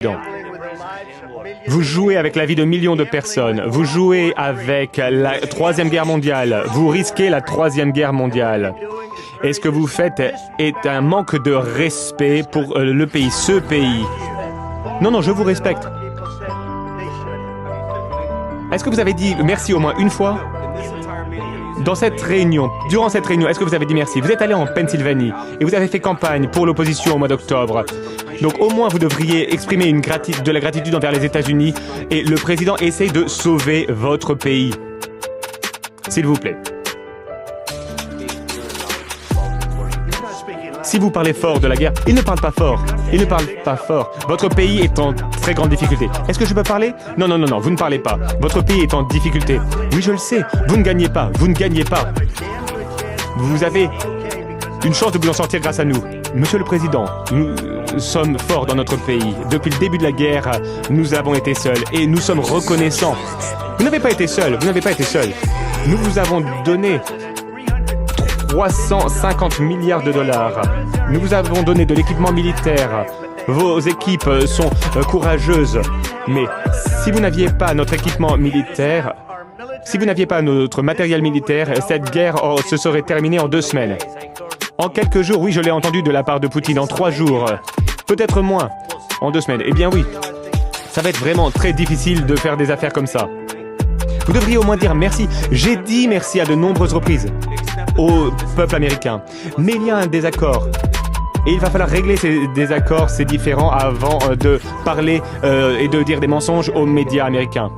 Président. Vous jouez avec la vie de millions de personnes. Vous jouez avec la Troisième Guerre mondiale. Vous risquez la Troisième Guerre mondiale. Et ce que vous faites est un manque de respect pour le pays, ce pays. Non, je vous respecte. Est-ce que vous avez dit merci au moins une fois? Dans cette réunion, durant cette réunion, est-ce que vous avez dit merci? Vous êtes allé en Pennsylvanie et vous avez fait campagne pour l'opposition au mois d'octobre. Donc au moins vous devriez exprimer de la gratitude envers les États-Unis et le président essaye de sauver votre pays. S'il vous plaît. Si vous parlez fort de la guerre, il ne parle pas fort. Il ne parle pas fort. Votre pays est en très grande difficulté. Est-ce que je peux parler? Non, vous ne parlez pas. Votre pays est en difficulté. Oui, je le sais. Vous ne gagnez pas. Vous ne gagnez pas. Vous avez une chance de vous en sortir grâce à nous. Monsieur le Président, nous sommes forts dans notre pays. Depuis le début de la guerre, nous avons été seuls et nous sommes reconnaissants. Vous n'avez pas été seul. Vous n'avez pas été seul. Nous vous avons donné 350 milliards de dollars. Nous vous avons donné de l'équipement militaire. Vos équipes sont courageuses. Mais si vous n'aviez pas notre équipement militaire, si vous n'aviez pas notre matériel militaire, cette guerre se serait terminée en 2 semaines. En quelques jours, oui, je l'ai entendu de la part de Poutine, en 3 jours. Peut-être moins, en 2 semaines. Eh bien oui, ça va être vraiment très difficile de faire des affaires comme ça. Vous devriez au moins dire merci. J'ai dit merci à de nombreuses reprises au peuple américain. Mais il y a un désaccord. Et il va falloir régler ces désaccords, ces différends, avant de parler et de dire des mensonges aux médias américains.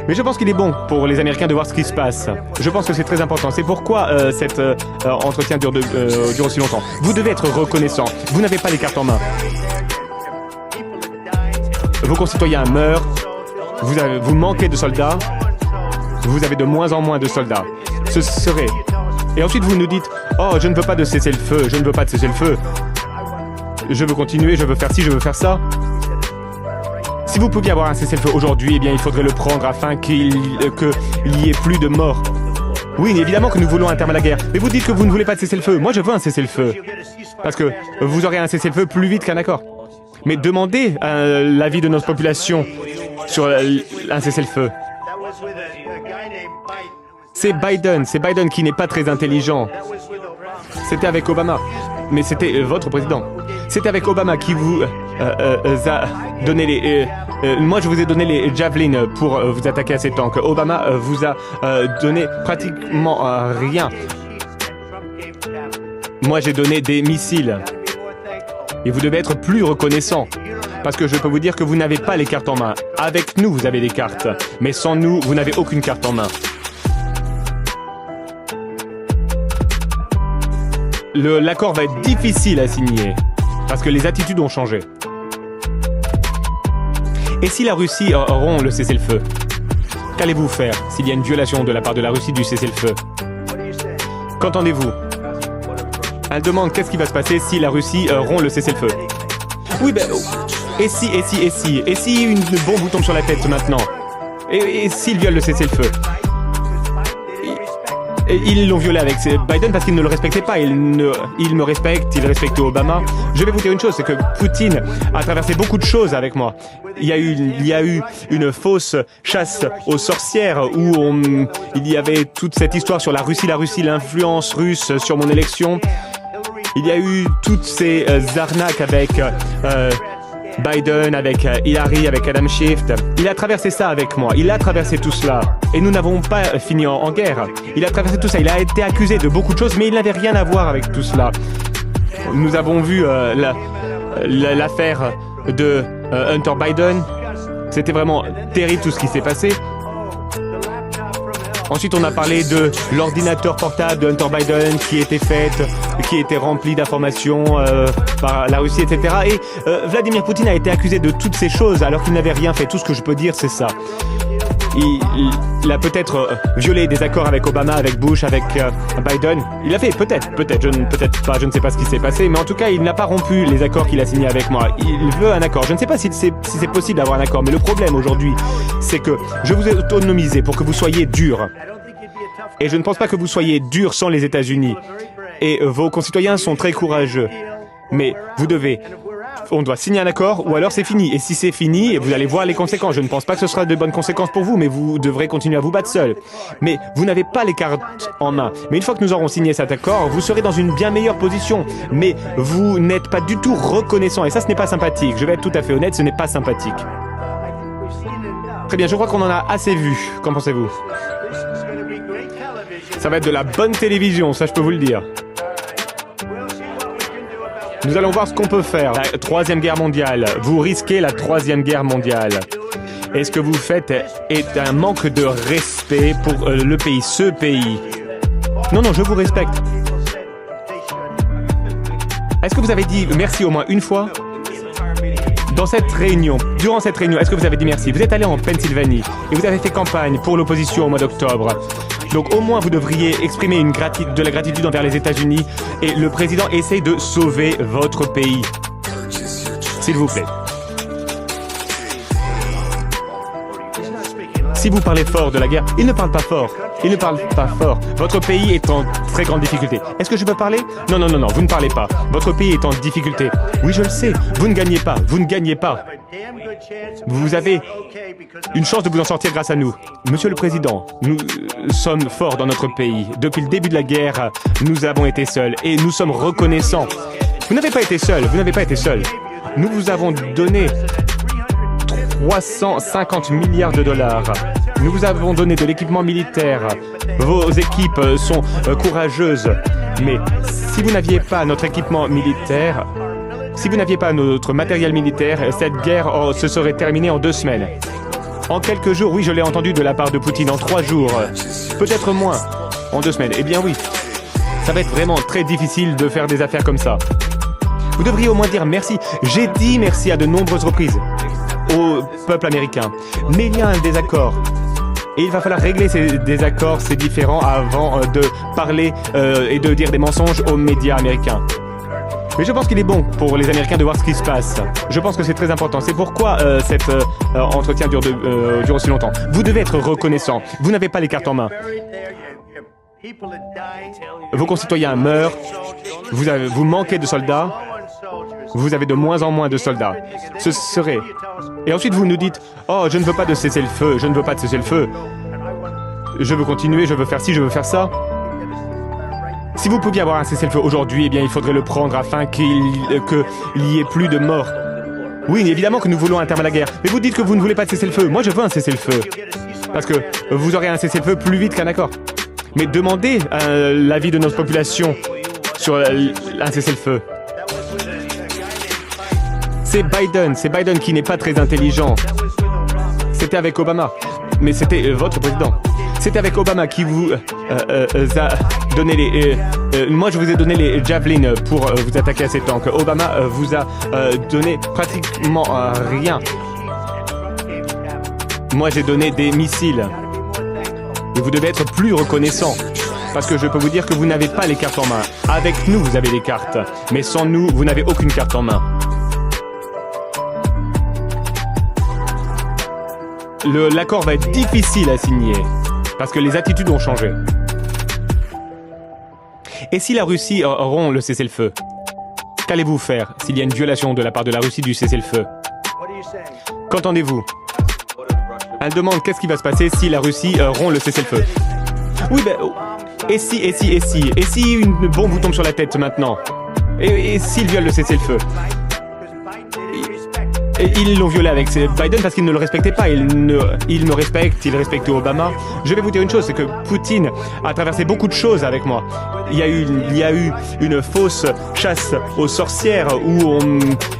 Mais je pense qu'il est bon pour les Américains de voir ce qui se passe. Je pense que c'est très important. C'est pourquoi cet entretien dure aussi longtemps. Vous devez être reconnaissant. Vous n'avez pas les cartes en main. Vos concitoyens meurent. Vous manquez de soldats. Vous avez de moins en moins de soldats. Ce serait... Et ensuite, vous nous dites « Oh, je ne veux pas de cessez-le-feu, je ne veux pas de cessez-le-feu. Je veux continuer, je veux faire ci, je veux faire ça. » Si vous pouviez avoir un cessez-le-feu aujourd'hui, eh bien, il faudrait le prendre afin qu'il y ait plus de morts. Oui, évidemment que nous voulons un terme à la guerre. Mais vous dites que vous ne voulez pas de cessez-le-feu. Moi, je veux un cessez-le-feu. Parce que vous aurez un cessez-le-feu plus vite qu'un accord. Mais demandez l'avis de notre population sur un cessez-le-feu. C'est Biden qui n'est pas très intelligent. C'était avec Obama, mais c'était votre président. C'était avec Obama qui vous a donné les... moi, je vous ai donné les Javelin pour vous attaquer à ces tanks. Obama vous a donné pratiquement rien. Moi, j'ai donné des missiles. Et vous devez être plus reconnaissant. Parce que je peux vous dire que vous n'avez pas les cartes en main. Avec nous, vous avez des cartes. Mais sans nous, vous n'avez aucune carte en main. L'accord va être difficile à signer, parce que les attitudes ont changé. Et si la Russie rompt le cessez-le-feu? Qu'allez-vous faire s'il y a une violation de la part de la Russie du cessez-le-feu? Qu'entendez-vous? Elle demande qu'est-ce qui va se passer si la Russie rompt le cessez-le-feu. Oui, ben... Et si une bombe vous tombe sur la tête maintenant? Et s'il viole le cessez-le-feu? Et ils l'ont violé avec Biden parce qu'il ne le respectait pas. Il me respecte, il respecte Obama. Je vais vous dire une chose, c'est que Poutine a traversé beaucoup de choses avec moi. Il y a eu une fausse chasse aux sorcières où il y avait toute cette histoire sur la Russie, l'influence russe sur mon élection. Il y a eu toutes ces arnaques avec... Biden, avec Hillary, avec Adam Schiff. Il a traversé ça avec moi. Il a traversé tout cela. Et nous n'avons pas fini en guerre. Il a traversé tout ça. Il a été accusé de beaucoup de choses, mais il n'avait rien à voir avec tout cela. Nous avons vu l'affaire de Hunter Biden. C'était vraiment terrible tout ce qui s'est passé. Ensuite, on a parlé de l'ordinateur portable de Hunter Biden qui était rempli d'informations par la Russie, etc. Et Vladimir Poutine a été accusé de toutes ces choses alors qu'il n'avait rien fait. Tout ce que je peux dire, c'est ça. Il a peut-être violé des accords avec Obama, avec Bush, avec Biden. Il a fait, peut-être pas, je ne sais pas ce qui s'est passé, mais en tout cas, il n'a pas rompu les accords qu'il a signés avec moi. Il veut un accord. Je ne sais pas si c'est possible d'avoir un accord, mais le problème aujourd'hui, c'est que je vous ai autonomisé pour que vous soyez dur. Et je ne pense pas que vous soyez dur sans les États-Unis. Et vos concitoyens sont très courageux. Mais vous devez on doit signer un accord ou alors c'est fini. Et si c'est fini, vous allez voir les conséquences. Je ne pense pas que ce sera de bonnes conséquences pour vous, mais vous devrez continuer à vous battre seul. Mais vous n'avez pas les cartes en main. Mais une fois que nous aurons signé cet accord, vous serez dans une bien meilleure position. Mais vous n'êtes pas du tout reconnaissant. Et ça, ce n'est pas sympathique. Je vais être tout à fait honnête, ce n'est pas sympathique. Très bien, je crois qu'on en a assez vu. Qu'en pensez-vous? Ça va être de la bonne télévision, ça je peux vous le dire. Nous allons voir ce qu'on peut faire. La Troisième Guerre mondiale. Vous risquez la Troisième Guerre mondiale. Et ce que vous faites est un manque de respect pour le pays, ce pays. Non, non, je vous respecte. Est-ce que vous avez dit merci au moins une fois? Dans cette réunion, durant cette réunion, est-ce que vous avez dit merci? Vous êtes allé en Pennsylvanie et vous avez fait campagne pour l'opposition au mois d'octobre. Donc au moins vous devriez exprimer de la gratitude envers les États-Unis et le président essaye de sauver votre pays. S'il vous plaît. Si vous parlez fort de la guerre, il ne parle pas fort. Il ne parle pas fort. Votre pays est en très grande difficulté. Est-ce que je peux parler? Non, non, non, non, vous ne parlez pas. Votre pays est en difficulté. Oui, je le sais. Vous ne gagnez pas. Vous ne gagnez pas. Vous avez une chance de vous en sortir grâce à nous. Monsieur le Président, nous sommes forts dans notre pays. Depuis le début de la guerre, nous avons été seuls et nous sommes reconnaissants. Vous n'avez pas été seul. Vous n'avez pas été seul. Nous vous avons donné 350 milliards de dollars. Nous vous avons donné de l'équipement militaire. Vos équipes sont courageuses. Mais si vous n'aviez pas notre équipement militaire, si vous n'aviez pas notre matériel militaire, cette guerre se serait terminée en 2 semaines. En quelques jours, oui, je l'ai entendu de la part de Poutine, en 3 jours. Peut-être moins, en 2 semaines. Eh bien oui, ça va être vraiment très difficile de faire des affaires comme ça. Vous devriez au moins dire merci. J'ai dit merci à de nombreuses reprises au peuple américain. Mais il y a un désaccord. Et il va falloir régler ces désaccords, ces différends, avant de parler et de dire des mensonges aux médias américains. Mais je pense qu'il est bon pour les Américains de voir ce qui se passe. Je pense que c'est très important. C'est pourquoi cet entretien dure aussi longtemps. Vous devez être reconnaissant. Vous n'avez pas les cartes en main. Vos concitoyens meurent. Vous manquez de soldats. Vous avez de moins en moins de soldats. Ce serait... Et ensuite vous nous dites « Oh, je ne veux pas de cessez-le-feu, je ne veux pas de cessez-le-feu. Je veux continuer, je veux faire ci, je veux faire ça. » Si vous pouviez avoir un cessez-le-feu aujourd'hui, eh bien il faudrait le prendre afin qu'il y ait plus de morts. Oui, évidemment que nous voulons un terme à la guerre. Mais vous dites que vous ne voulez pas de cessez-le-feu. Moi, je veux un cessez-le-feu. Parce que vous aurez un cessez-le-feu plus vite qu'un accord. Mais demandez l'avis de notre population sur un cessez-le-feu. C'est Biden qui n'est pas très intelligent. C'était avec Obama, mais c'était votre président. C'était avec Obama qui vous a donné les... moi, je vous ai donné les Javelin pour vous attaquer à ces tanks. Obama vous a donné pratiquement rien. Moi, j'ai donné des missiles. Et vous devez être plus reconnaissant. Parce que je peux vous dire que vous n'avez pas les cartes en main. Avec nous, vous avez les cartes. Mais sans nous, vous n'avez aucune carte en main. L'accord va être difficile à signer, parce que les attitudes ont changé. Et si la Russie rompt le cessez-le-feu? Qu'allez-vous faire s'il y a une violation de la part de la Russie du cessez-le-feu? Qu'entendez-vous? Elle demande qu'est-ce qui va se passer si la Russie rompt le cessez-le-feu. Oui, ben... Et si une bombe vous tombe sur la tête maintenant? Et s'il viole le cessez-le-feu? Et ils l'ont violé avec Biden parce qu'il ne le respectait pas. Il respectait Obama. Je vais vous dire une chose, c'est que Poutine a traversé beaucoup de choses avec moi. Il y a eu une fausse chasse aux sorcières où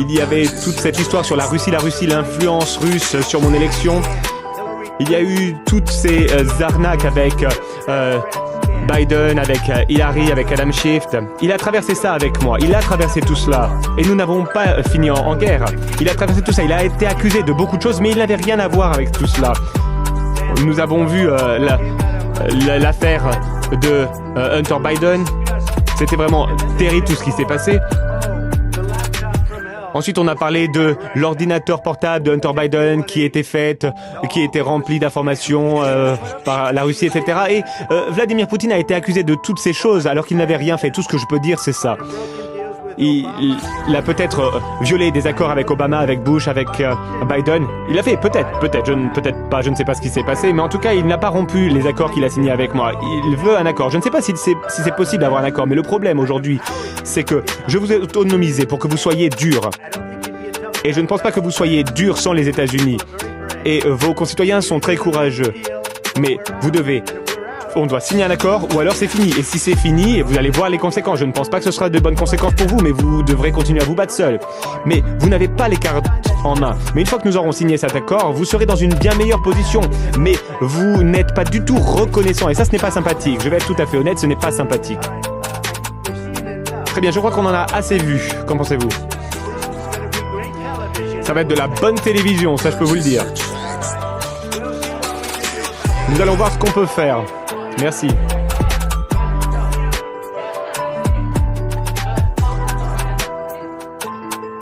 il y avait toute cette histoire sur la Russie, l'influence russe sur mon élection. Il y a eu toutes ces arnaques avec Biden, avec Hillary, avec Adam Schiff. Il a traversé ça avec moi. Il a traversé tout cela. Et nous n'avons pas fini en guerre. Il a traversé tout ça. Il a été accusé de beaucoup de choses, mais il n'avait rien à voir avec tout cela. Nous avons vu l'affaire de Hunter Biden. C'était vraiment terrible tout ce qui s'est passé. Ensuite, on a parlé de l'ordinateur portable de Hunter Biden qui était rempli d'informations par la Russie, etc. Et Vladimir Poutine a été accusé de toutes ces choses alors qu'il n'avait rien fait. Tout ce que je peux dire, c'est ça. il a peut-être violé des accords avec Obama, avec Bush, avec Biden. Il a fait, peut-être pas, je ne sais pas ce qui s'est passé, mais en tout cas, il n'a pas rompu les accords qu'il a signés avec moi. Il veut un accord. Je ne sais pas si c'est possible d'avoir un accord, mais le problème aujourd'hui, c'est que je vous ai autonomisé pour que vous soyez dur. Et je ne pense pas que vous soyez dur sans les États-Unis. Et vos concitoyens sont très courageux. Mais on doit signer un accord ou alors c'est fini. Et si c'est fini, vous allez voir les conséquences. Je ne pense pas que ce sera de bonnes conséquences pour vous, mais vous devrez continuer à vous battre seul. Mais vous n'avez pas les cartes en main. Mais une fois que nous aurons signé cet accord, vous serez dans une bien meilleure position. Mais vous n'êtes pas du tout reconnaissant. Et ça, ce n'est pas sympathique. Je vais être tout à fait honnête, ce n'est pas sympathique. Très bien, je crois qu'on en a assez vu. Qu'en pensez-vous? Ça va être de la bonne télévision, ça je peux vous le dire. Nous allons voir ce qu'on peut faire. Merci.